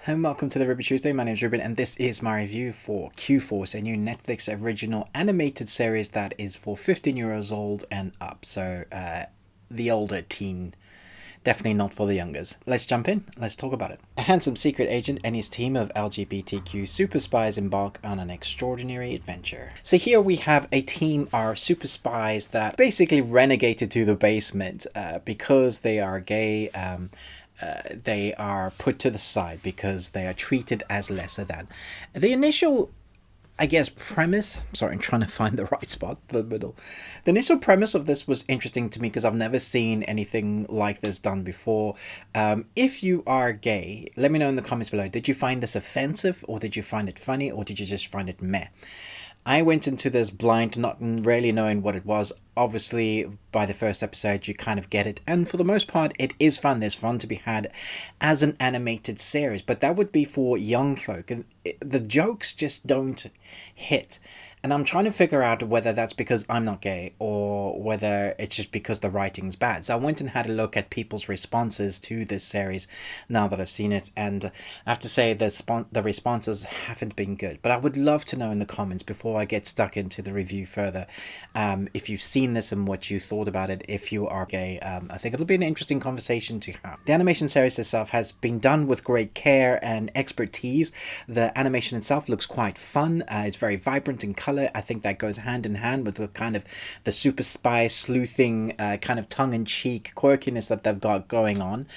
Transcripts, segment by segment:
and welcome to the Ruby Tuesday. My name is Ruben, and this is my review for QFORCE, a new Netflix original animated series that is for 15 years old and up. So, the older teen, definitely not for the youngers. Let's jump in. Let's talk about it. A handsome secret agent and his team of LGBTQ super spies embark on an extraordinary adventure. So here we have a team of super spies that basically renegated to the basement because they are gay. They are put to the side because they are treated as lesser than. The initial, I guess, premise. Sorry, I'm trying to find the right spot in the middle. The initial premise of this was interesting to me because I've never seen anything like this done before. If you are gay, let me know in the comments below. Did you find this offensive, or did you find it funny, or did you just find it meh? I went into this blind, not really knowing what it was. Obviously, by the first episode, you kind of get it. And for the most part, it is fun. There's fun to be had as an animated series. But that would be for young folk. And the jokes just don't hit. And I'm trying to figure out whether that's because I'm not gay or whether it's just because the writing's bad. So I went and had a look at people's responses to this series now that I've seen it. And I have to say the responses haven't been good. But I would love to know in the comments before I get stuck into the review further, if you've seen this and what you thought about it if you are gay. I think it'll be an interesting conversation to have. The animation series itself has been done with great care and expertise. The animation itself looks quite fun. It's very vibrant in color. I think that goes hand in hand with the kind of the super spy sleuthing kind of tongue-in-cheek quirkiness that they've got going on.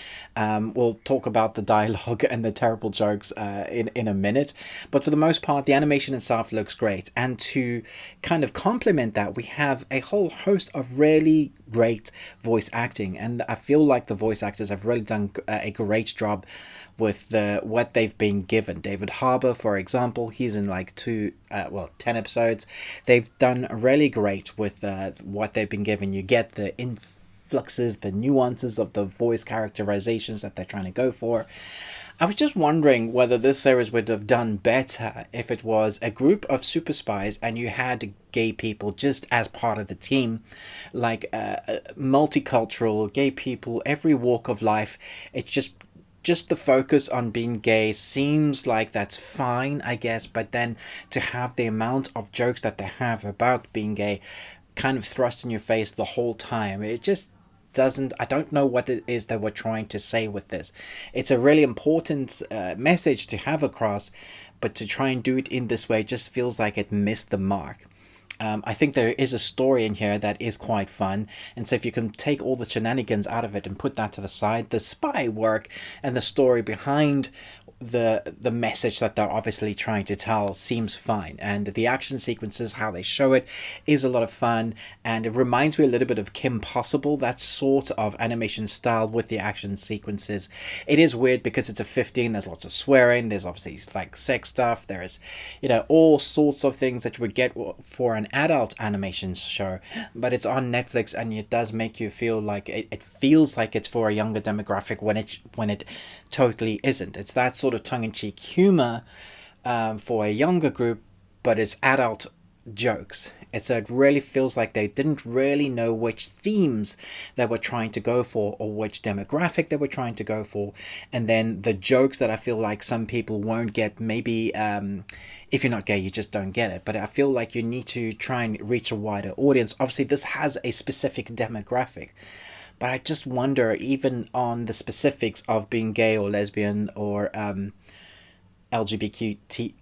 We'll talk about the dialogue and the terrible jokes in a minute, but for the most part the animation itself looks great, and to kind of complement that we have a whole host of really great voice acting, and I feel like the voice actors have really done a great job with what they've been given. David Harbour, for example, he's in like 10 episodes. They've done really great with what they've been given. You get the influxes, the nuances of the voice characterizations that they're trying to go for. I was just wondering whether this series would have done better if it was a group of super spies and you had gay people just as part of the team, like multicultural gay people, every walk of life. It's just the focus on being gay seems like that's fine, I guess, but then to have the amount of jokes that they have about being gay kind of thrust in your face the whole time, it just doesn't. I don't know what it is that we're trying to say with this. It's a really important message to have across, but to try and do it in this way just feels like it missed the mark. I think there is a story in here that is quite fun, and so if you can take all the shenanigans out of it and put that to the side, the spy work and the story behind the message that they're obviously trying to tell seems fine, and the action sequences, how they show it, is a lot of fun, and it reminds me a little bit of Kim Possible, that sort of animation style with the action sequences. It is weird because it's a 15, there's lots of swearing, there's obviously like sex stuff, there's all sorts of things that you would get for an adult animation show, but it's on Netflix, and it does make you feel like it feels like it's for a younger demographic when it totally isn't. It's that sort of tongue-in-cheek humor for a younger group, but it's adult jokes. So it really feels like they didn't really know which themes they were trying to go for or which demographic they were trying to go for, and then the jokes that I feel like some people won't get, maybe if you're not gay you just don't get it, but I feel like you need to try and reach a wider audience. Obviously this has a specific demographic, but I just wonder, even on the specifics of being gay or lesbian or LGBTQ,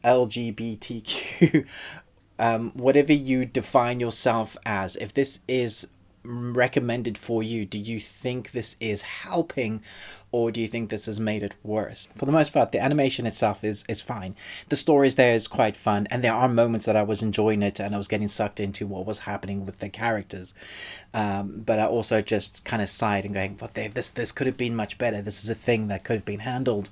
whatever you define yourself as, if this is recommended for you, do you think this is helping, or do you think this has made it worse? For the most part, the animation itself is fine. The stories there is quite fun, and there are moments that I was enjoying it and I was getting sucked into what was happening with the characters. But I also just kind of sighed and going, but this could have been much better. This is a thing that could have been handled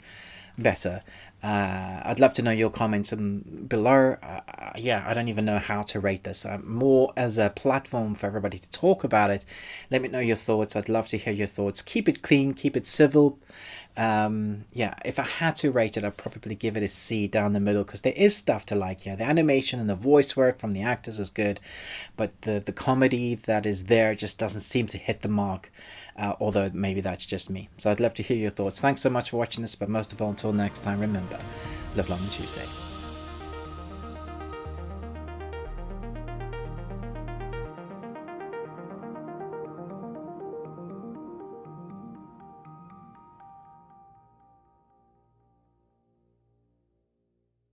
better. I'd love to know your comments below. Yeah, I don't even know how to rate this. More as a platform for everybody to talk about it. Let me know your thoughts. I'd love to hear your thoughts. Keep it clean, keep it civil. Yeah, if I had to rate it, I'd probably give it a C down the middle, because there is stuff to like here. The animation and the voice work from the actors is good, but the comedy that is there just doesn't seem to hit the mark. although maybe that's just me. So I'd love to hear your thoughts. Thanks so much for watching this, but most of all, until next time, remember, live long and Tuesday.